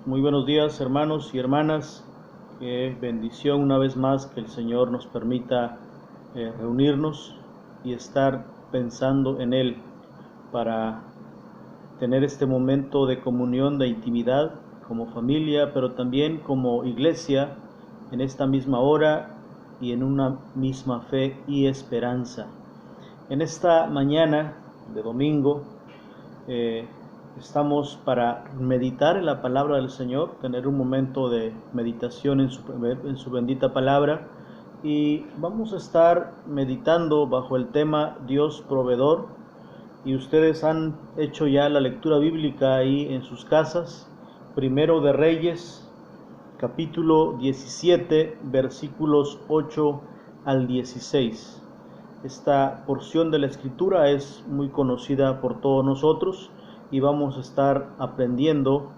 Muy buenos días, hermanos y hermanas. Qué bendición una vez más que el Señor nos permita reunirnos y estar pensando en Él para tener este momento de comunión, de intimidad como familia, pero también como iglesia en esta misma hora y en una misma fe y esperanza. En esta mañana de domingo estamos para meditar en la palabra del Señor, tener un momento de meditación en su bendita palabra, y vamos a estar meditando bajo el tema Dios proveedor. Y ustedes han hecho ya la lectura bíblica ahí en sus casas. Primero de Reyes, capítulo 17, versículos 8 al 16. Esta porción de la escritura es muy conocida por todos nosotros y vamos a estar aprendiendo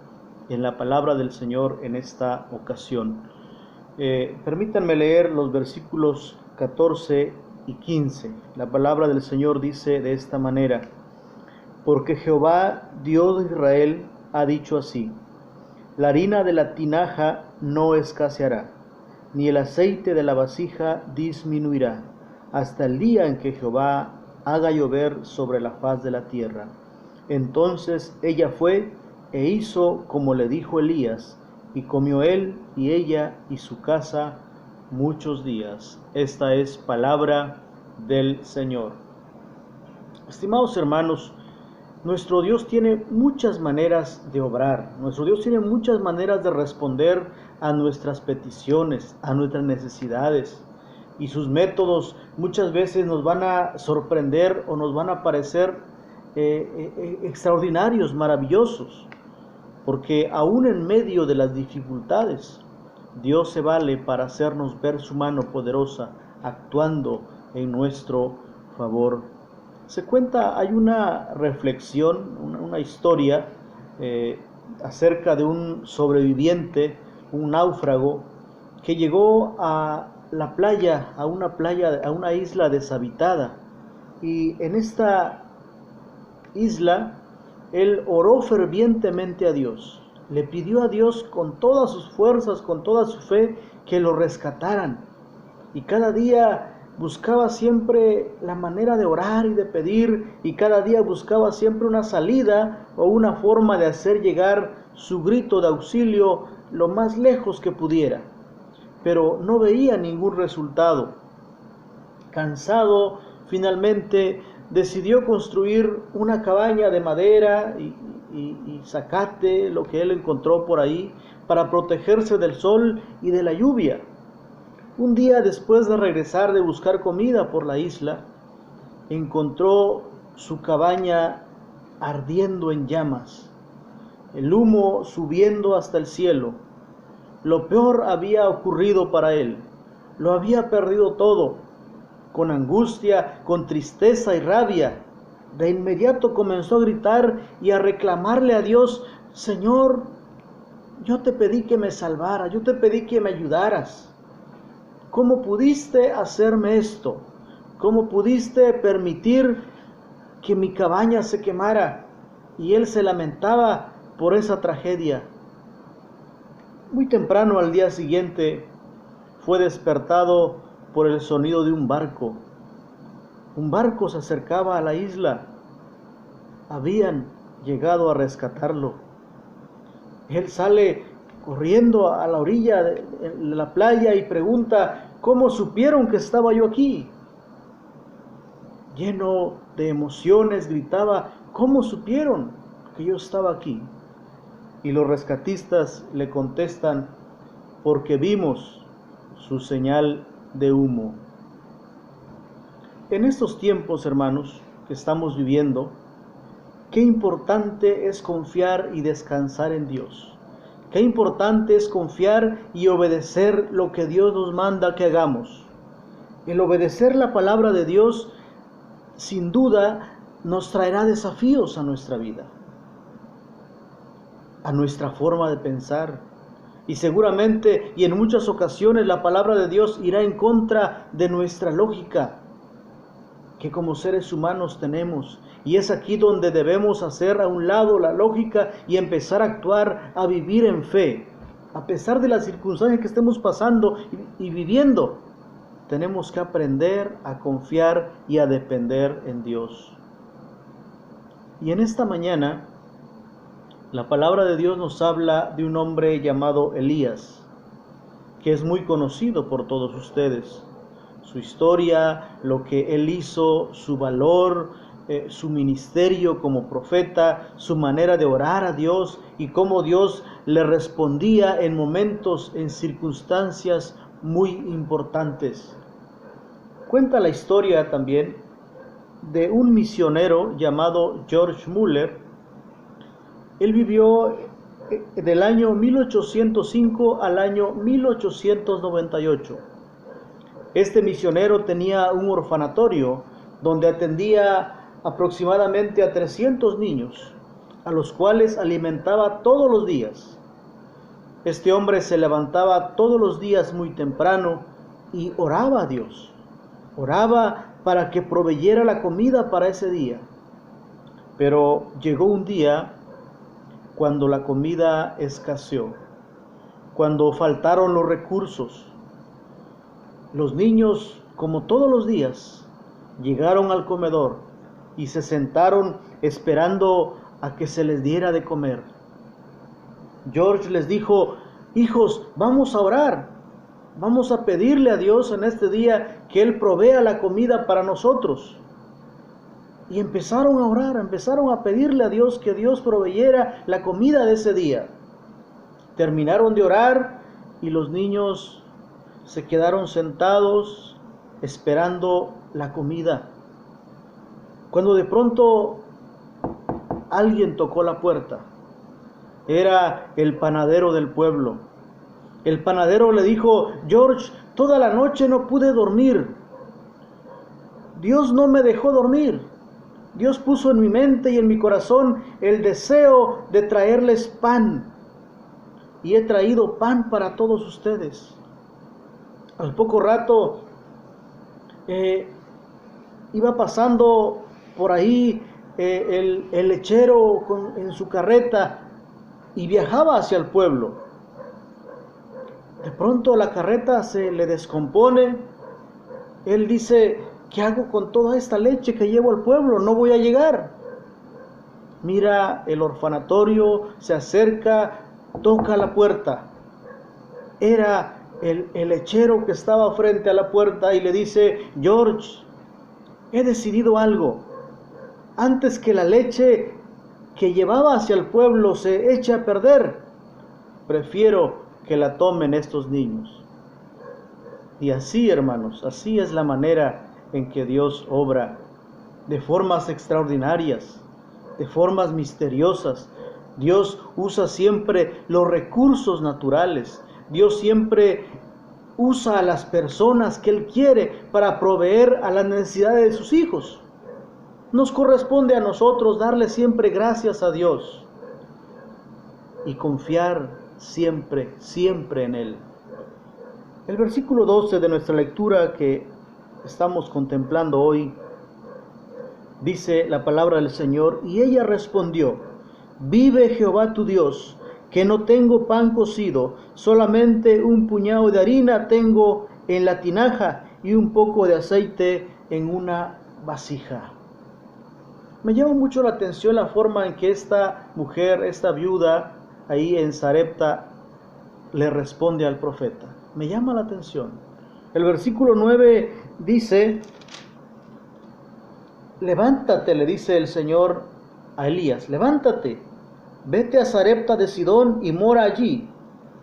en la palabra del Señor en esta ocasión. Permítanme leer los versículos 14 y 15. La palabra del Señor dice de esta manera: porque Jehová, Dios de Israel, ha dicho así: la harina de la tinaja no escaseará, ni el aceite de la vasija disminuirá, hasta el día en que Jehová haga llover sobre la faz de la tierra. Entonces ella fue e hizo como le dijo Elías, y comió él y ella y su casa muchos días. Esta es palabra del Señor. Estimados hermanos, nuestro Dios tiene muchas maneras de obrar. Nuestro Dios tiene muchas maneras de responder a nuestras peticiones, a nuestras necesidades. Y sus métodos muchas veces nos van a sorprender o nos van a parecer extraordinarios, maravillosos. Porque aún en medio de las dificultades, Dios se vale para hacernos ver su mano poderosa actuando en nuestro favor. Se cuenta, hay una reflexión, una historia acerca de un sobreviviente, un náufrago, que llegó a la playa, a una isla deshabitada. Y en esta isla, él oró fervientemente a Dios. Le pidió a Dios con todas sus fuerzas, con toda su fe, que lo rescataran. Y cada día buscaba siempre la manera de orar y de pedir, y cada día buscaba siempre una salida o una forma de hacer llegar su grito de auxilio lo más lejos que pudiera. Pero no veía ningún resultado. Cansado, finalmente decidió construir una cabaña de madera y zacate, lo que él encontró por ahí, para protegerse del sol y de la lluvia. Un día, después de regresar de buscar comida por la isla, encontró su cabaña ardiendo en llamas, el humo subiendo hasta el cielo. Lo peor había ocurrido para él. Lo había perdido todo. Con angustia, con tristeza y rabia, de inmediato comenzó a gritar y a reclamarle a Dios: Señor, yo te pedí que me salvara, yo te pedí que me ayudaras. ¿Cómo pudiste hacerme esto? ¿Cómo pudiste permitir que mi cabaña se quemara? Y él se lamentaba por esa tragedia. Muy temprano al día siguiente fue despertado por el sonido de un barco. Un barco se acercaba a la isla. Habían llegado a rescatarlo. Él sale corriendo a la orilla de la playa y pregunta: ¿cómo supieron que estaba yo aquí? Lleno de emociones gritaba: ¿cómo supieron que yo estaba aquí? Y los rescatistas le contestan: porque vimos su señal de humo. En estos tiempos, hermanos, que estamos viviendo, qué importante es confiar y descansar en Dios. Qué importante es confiar y obedecer lo que Dios nos manda que hagamos. El obedecer la palabra de Dios, sin duda, nos traerá desafíos a nuestra vida, a nuestra forma de pensar. Y seguramente, y en muchas ocasiones, la palabra de Dios irá en contra de nuestra lógica. que como seres humanos tenemos. Y es aquí donde debemos hacer a un lado la lógica y empezar a actuar, a vivir en fe. A pesar de las circunstancias que estemos pasando y viviendo, tenemos que aprender a confiar y a depender en Dios. Y en esta mañana, la palabra de Dios nos habla de un hombre llamado Elías, que es muy conocido por todos ustedes. Su historia, lo que él hizo, su valor, su ministerio como profeta, su manera de orar a Dios y cómo Dios le respondía en momentos, en circunstancias muy importantes. Cuenta la historia también de un misionero llamado George Muller. Él vivió del año 1805 al año 1898. Este misionero tenía un orfanatorio donde atendía aproximadamente a 300 niños, a los cuales alimentaba todos los días. Este hombre se levantaba todos los días muy temprano y oraba a Dios. Oraba para que proveyera la comida para ese día. Pero llegó un día cuando la comida escaseó, cuando faltaron los recursos. Los niños, como todos los días, llegaron al comedor y se sentaron esperando a que se les diera de comer. George les dijo: hijos, vamos a orar, vamos a pedirle a Dios en este día que Él provea la comida para nosotros. Y empezaron a orar, empezaron a pedirle a Dios que Dios proveyera la comida de ese día. Terminaron de orar y los niños se quedaron sentados esperando la comida. Cuando de pronto alguien tocó la puerta. Era el panadero del pueblo. El panadero le dijo: George, toda la noche no pude dormir. Dios no me dejó dormir. Dios puso en mi mente y en mi corazón el deseo de traerles pan. Y he traído pan para todos ustedes. Al poco rato iba pasando por ahí el lechero en su carreta y viajaba hacia el pueblo. De pronto la carreta se le descompone. Él dice: ¿qué hago con toda esta leche que llevo al pueblo? No voy a llegar. Mira el orfanatorio, se acerca, toca la puerta. Era el lechero que estaba frente a la puerta y le dice: George, he decidido algo. Antes que la leche que llevaba hacia el pueblo se eche a perder, prefiero que la tomen estos niños. Y así, hermanos, así es la manera en que Dios obra, de formas extraordinarias, de formas misteriosas. Dios usa siempre los recursos naturales. Dios siempre usa a las personas que Él quiere para proveer a las necesidades de sus hijos. Nos corresponde a nosotros darle siempre gracias a Dios y confiar siempre, siempre en Él. El versículo 12 de nuestra lectura que estamos contemplando hoy, dice la palabra del Señor: y ella respondió: vive Jehová tu Dios, que no tengo pan cocido, solamente un puñado de harina tengo en la tinaja y un poco de aceite en una vasija. Me llama mucho la atención la forma en que esta mujer, esta viuda, ahí en Sarepta, le responde al profeta. Me llama la atención. El versículo 9 dice: levántate, le dice el Señor a Elías, levántate, vete a Sarepta de Sidón y mora allí.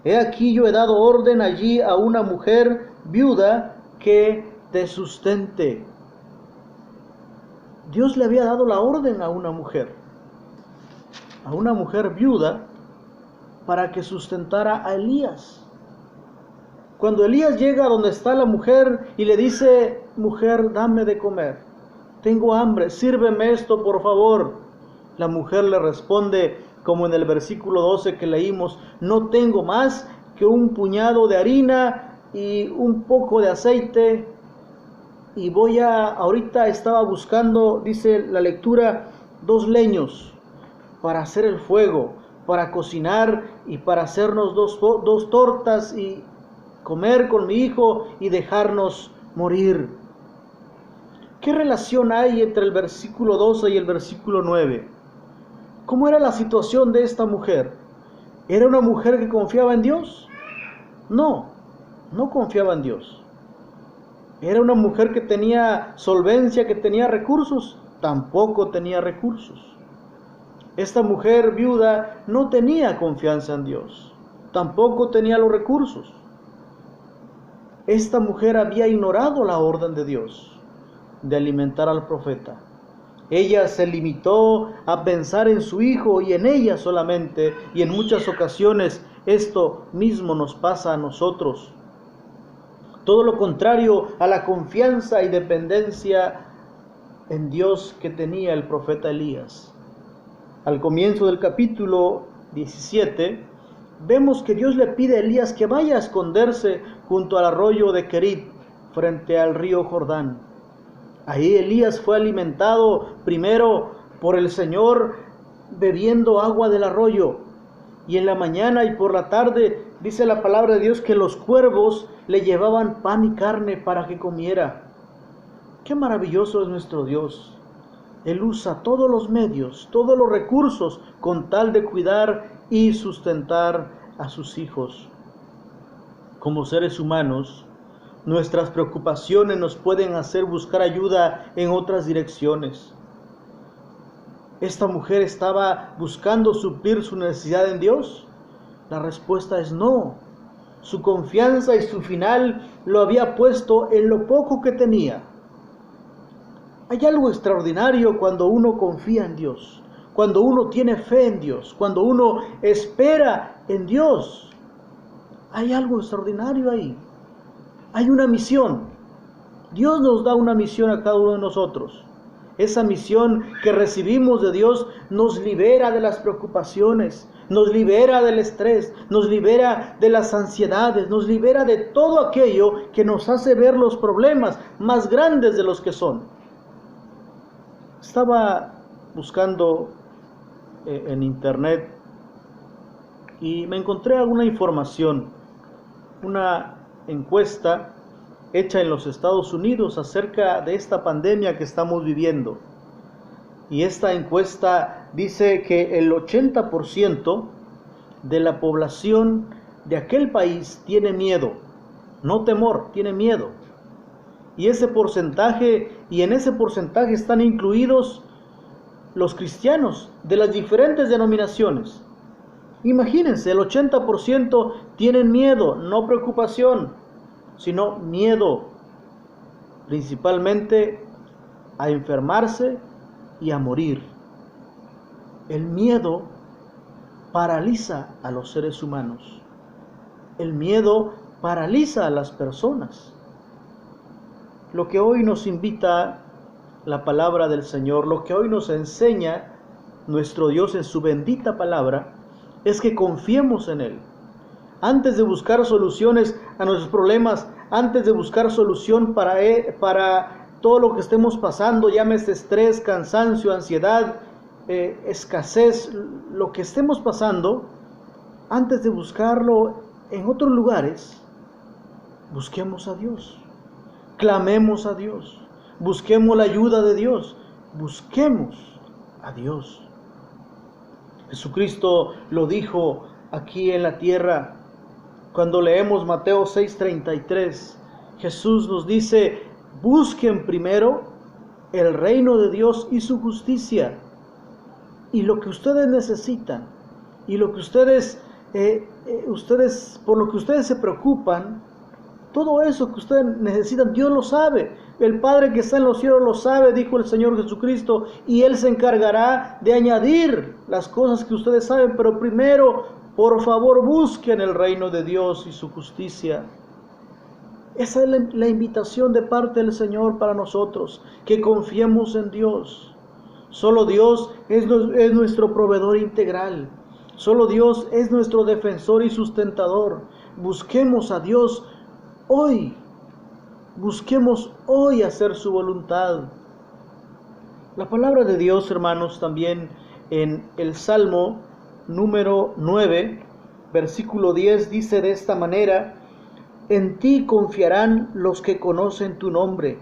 He aquí yo he dado orden allí a una mujer viuda que te sustente. Dios le había dado la orden a una mujer viuda, para que sustentara a Elías. Cuando Elías llega a donde está la mujer y le dice: mujer, dame de comer, tengo hambre, sírveme esto por favor. La mujer le responde, como en el versículo 12 que leímos: no tengo más que un puñado de harina y un poco de aceite y ahorita estaba buscando, dice la lectura, 2 leños para hacer el fuego, para cocinar y para hacernos dos tortas y comer con mi hijo y dejarnos morir. ¿Qué relación hay entre el versículo 12 y el versículo 9? ¿Cómo era la situación de esta mujer? ¿Era una mujer que confiaba en Dios? No, no confiaba en Dios. ¿Era una mujer que tenía solvencia, que tenía recursos? Tampoco tenía recursos. Esta mujer viuda no tenía confianza en Dios. Tampoco tenía los recursos. Esta mujer había ignorado la orden de Dios de alimentar al profeta. Ella se limitó a pensar en su hijo y en ella solamente, y en muchas ocasiones esto mismo nos pasa a nosotros. Todo lo contrario a la confianza y dependencia en Dios que tenía el profeta Elías. Al comienzo del capítulo 17, vemos que Dios le pide a Elías que vaya a esconderse junto al arroyo de Querit, frente al río Jordán. Ahí Elías fue alimentado primero por el Señor bebiendo agua del arroyo. Y en la mañana y por la tarde dice la palabra de Dios que los cuervos le llevaban pan y carne para que comiera. Qué maravilloso es nuestro Dios. Él usa todos los medios, todos los recursos con tal de cuidar y sustentar a sus hijos. Como seres humanos, nuestras preocupaciones nos pueden hacer buscar ayuda en otras direcciones. ¿Esta mujer estaba buscando suplir su necesidad en Dios? La respuesta es no. Su confianza y su final lo había puesto en lo poco que tenía. Hay algo extraordinario cuando uno confía en Dios, cuando uno tiene fe en Dios, cuando uno espera en Dios. Hay algo extraordinario ahí. Hay una misión. Dios nos da una misión a cada uno de nosotros. Esa misión que recibimos de Dios nos libera de las preocupaciones, nos libera del estrés, nos libera de las ansiedades, nos libera de todo aquello que nos hace ver los problemas más grandes de los que son. Estaba buscando en internet y me encontré alguna información, una encuesta hecha en los Estados Unidos acerca de esta pandemia que estamos viviendo. Y esta encuesta dice que el 80% de la población de aquel país tiene miedo, no temor, tiene miedo. Y en ese porcentaje están incluidos los cristianos de las diferentes denominaciones. Imagínense, el 80% tienen miedo, no preocupación, sino miedo, principalmente a enfermarse y a morir. El miedo paraliza a los seres humanos. El miedo paraliza a las personas. Lo que hoy nos invita la palabra del Señor, lo que hoy nos enseña nuestro Dios en su bendita palabra, es que confiemos en Él. Antes de buscar soluciones a nuestros problemas, antes de buscar solución para todo lo que estemos pasando, llámese estrés, cansancio, ansiedad, escasez, lo que estemos pasando, antes de buscarlo en otros lugares, busquemos a Dios, clamemos a Dios, busquemos la ayuda de Dios, busquemos a Dios. Jesucristo lo dijo aquí en la tierra. Cuando leemos Mateo 6:33, Jesús nos dice: busquen primero el reino de Dios y su justicia, y lo que ustedes necesitan, y lo que por lo que ustedes se preocupan, todo eso que ustedes necesitan, Dios lo sabe. El Padre que está en los cielos lo sabe, dijo el Señor Jesucristo, y Él se encargará de añadir las cosas que ustedes saben. Pero primero, por favor, busquen el reino de Dios y su justicia. Esa es la invitación de parte del Señor para nosotros, que confiemos en Dios. Solo Dios es nuestro proveedor integral. Solo Dios es nuestro defensor y sustentador. Busquemos a Dios hoy. Busquemos hoy hacer su voluntad. La palabra de Dios, hermanos, también en el Salmo número 9, versículo 10, dice de esta manera: en ti confiarán los que conocen tu nombre,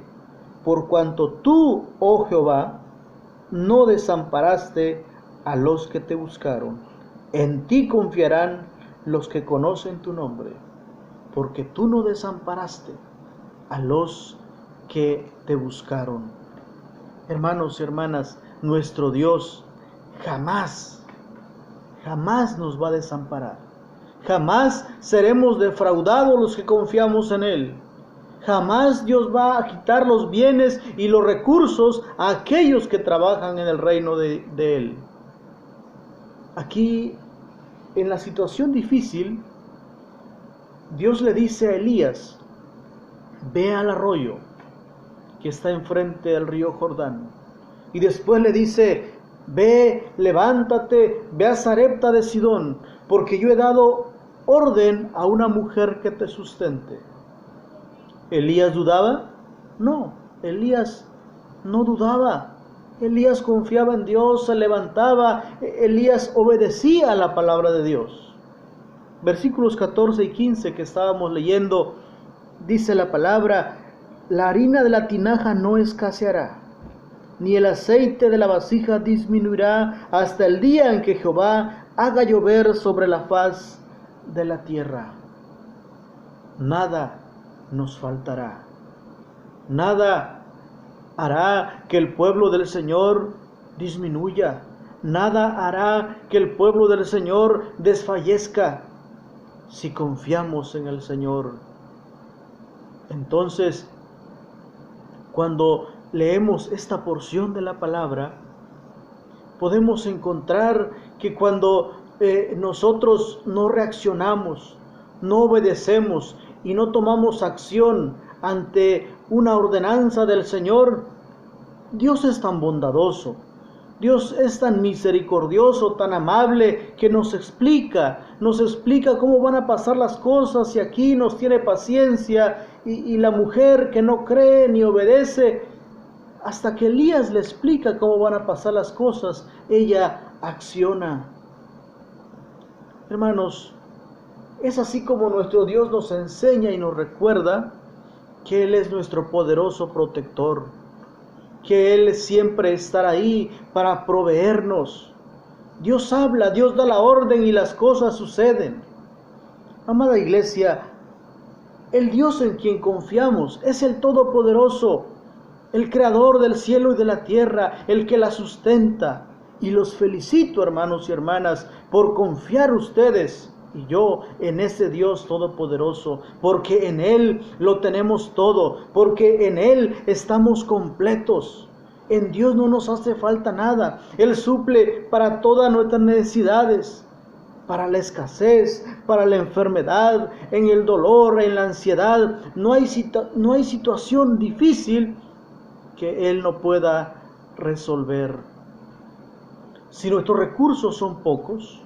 por cuanto tú, oh Jehová, no desamparaste a los que te buscaron. En ti confiarán los que conocen tu nombre, porque tú no desamparaste a los que te buscaron. Hermanos y hermanas, nuestro Dios jamás nos va a desamparar. Jamás seremos defraudados los que confiamos en Él. Jamás Dios va a quitar los bienes y los recursos a aquellos que trabajan en el reino de Él. Aquí, en la situación difícil, Dios le dice a Elías: ve al arroyo que está enfrente del río Jordán. Y después le dice: ve, levántate, ve a Sarepta de Sidón, porque yo he dado orden a una mujer que te sustente. ¿Elías dudaba? No, Elías no dudaba. Elías confiaba en Dios, se levantaba, Elías obedecía a la palabra de Dios. Versículos 14 y 15 que estábamos leyendo, dice la palabra: la harina de la tinaja no escaseará, ni el aceite de la vasija disminuirá hasta el día en que Jehová haga llover sobre la faz de la tierra. Nada nos faltará. Nada hará que el pueblo del Señor disminuya. Nada hará que el pueblo del Señor desfallezca si confiamos en el Señor. Entonces, cuando leemos esta porción de la palabra, podemos encontrar que cuando nosotros no reaccionamos, no obedecemos y no tomamos acción ante una ordenanza del Señor, Dios es tan bondadoso, Dios es tan misericordioso, tan amable, que nos explica cómo van a pasar las cosas, y aquí nos tiene paciencia, y la mujer que no cree ni obedece, hasta que Elías le explica cómo van a pasar las cosas, ella acciona. Hermanos, es así como nuestro Dios nos enseña y nos recuerda que Él es nuestro poderoso protector, que Él siempre estará ahí para proveernos. Dios habla, Dios da la orden y las cosas suceden. Amada iglesia, el Dios en quien confiamos es el Todopoderoso, el Creador del cielo y de la tierra, el que la sustenta. Y los felicito, hermanos y hermanas, por confiar ustedes y yo en ese Dios todopoderoso, porque en Él lo tenemos todo, porque en Él estamos completos. En Dios no nos hace falta nada. Él suple para todas nuestras necesidades, para la escasez, para la enfermedad, en el dolor, en la ansiedad. No hay situación difícil que Él no pueda resolver. Si nuestros recursos son pocos,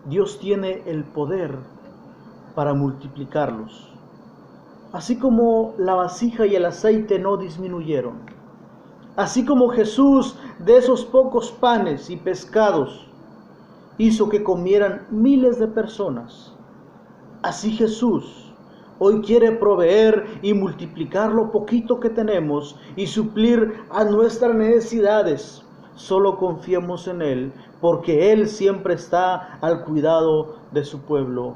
Dios tiene el poder para multiplicarlos. Así como la vasija y el aceite no disminuyeron, así como Jesús de esos pocos panes y pescados hizo que comieran miles de personas, así Jesús hoy quiere proveer y multiplicar lo poquito que tenemos y suplir a nuestras necesidades. Solo confiemos en Él, porque Él siempre está al cuidado de su pueblo.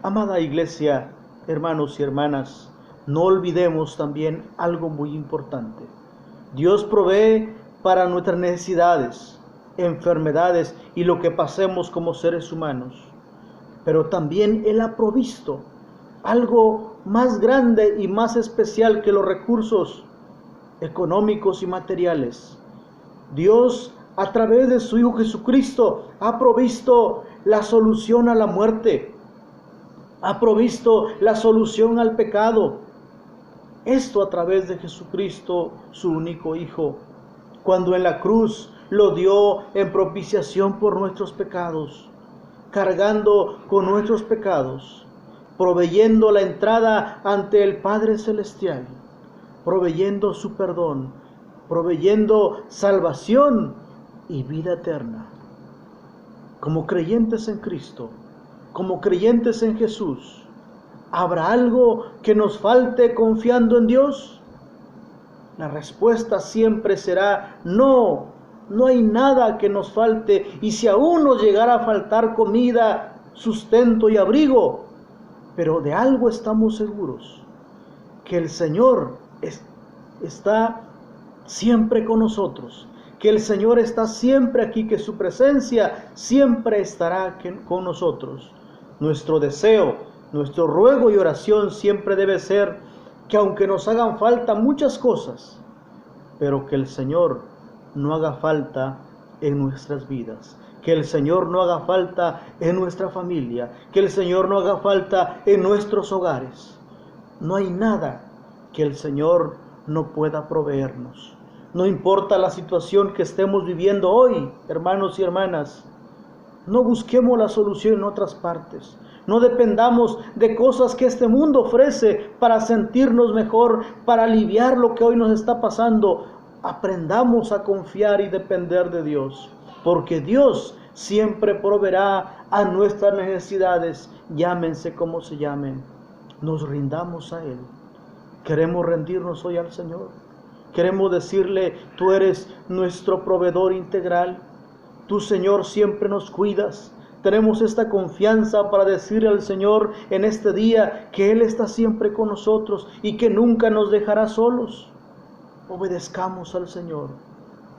Amada iglesia, hermanos y hermanas, no olvidemos también algo muy importante. Dios provee para nuestras necesidades, enfermedades y lo que pasemos como seres humanos. Pero también Él ha provisto algo más grande y más especial que los recursos económicos y materiales. Dios, a través de su Hijo Jesucristo, ha provisto la solución a la muerte, ha provisto la solución al pecado. Esto a través de Jesucristo, su único Hijo, cuando en la cruz lo dio en propiciación por nuestros pecados, cargando con nuestros pecados. proveyendo la entrada ante el Padre Celestial, proveyendo su perdón, proveyendo salvación y vida eterna. Como creyentes en Cristo, como creyentes en Jesús, ¿habrá algo que nos falte confiando en Dios? La respuesta siempre será no. No hay nada que nos falte, y si aún nos llegara a faltar comida, sustento y abrigo, pero de algo estamos seguros, que el Señor está siempre con nosotros, que el Señor está siempre aquí, que su presencia siempre estará con nosotros. Nuestro deseo, nuestro ruego y oración siempre debe ser que aunque nos hagan falta muchas cosas, pero que el Señor no haga falta en nuestras vidas, que el Señor no haga falta en nuestra familia, que el Señor no haga falta en nuestros hogares. No hay nada que el Señor no pueda proveernos. No importa la situación que estemos viviendo hoy, hermanos y hermanas, no busquemos la solución en otras partes. No dependamos de cosas que este mundo ofrece para sentirnos mejor, para aliviar lo que hoy nos está pasando. Aprendamos a confiar y depender de Dios, porque Dios siempre proveerá a nuestras necesidades, llámense como se llamen. Nos rindamos a Él. Queremos rendirnos hoy al Señor. Queremos decirle: tú eres nuestro proveedor integral. Tú, Señor, siempre nos cuidas. Tenemos esta confianza para decirle al Señor en este día que Él está siempre con nosotros y que nunca nos dejará solos. Obedezcamos al Señor,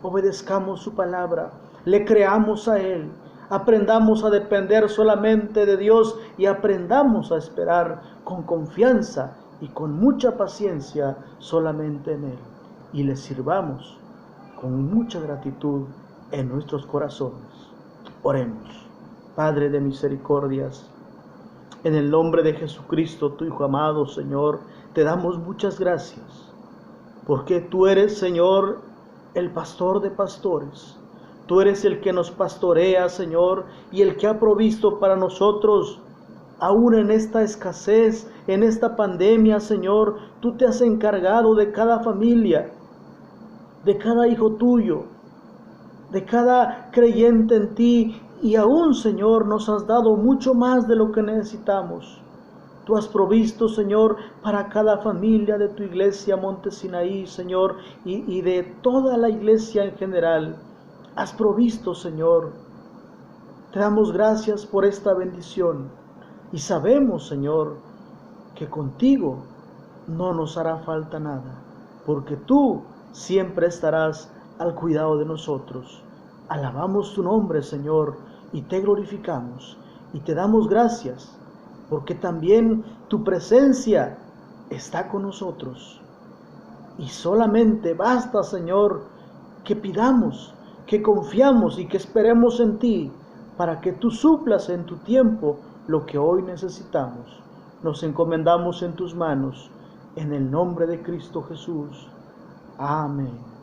obedezcamos su palabra, le creamos a Él, aprendamos a depender solamente de Dios y aprendamos a esperar con confianza y con mucha paciencia solamente en Él. Y le sirvamos con mucha gratitud en nuestros corazones. Oremos. Padre de misericordias, en el nombre de Jesucristo, tu Hijo amado, Señor, te damos muchas gracias, porque tú eres, Señor, el pastor de pastores. Tú eres el que nos pastorea, Señor, y el que ha provisto para nosotros, aún en esta escasez, en esta pandemia, Señor. Tú te has encargado de cada familia, de cada hijo tuyo, de cada creyente en ti, y aún, Señor, nos has dado mucho más de lo que necesitamos. Tú has provisto, Señor, para cada familia de tu iglesia Monte Sinaí, Señor, y de toda la iglesia en general. Has provisto, Señor. Te damos gracias por esta bendición. Y sabemos, Señor, que contigo no nos hará falta nada, porque tú siempre estarás al cuidado de nosotros. Alabamos tu nombre, Señor, y te glorificamos, y te damos gracias, porque también tu presencia está con nosotros. Y solamente basta, Señor, que pidamos, que confiamos y que esperemos en ti, para que tú suplas en tu tiempo lo que hoy necesitamos. Nos encomendamos en tus manos, en el nombre de Cristo Jesús. Amén.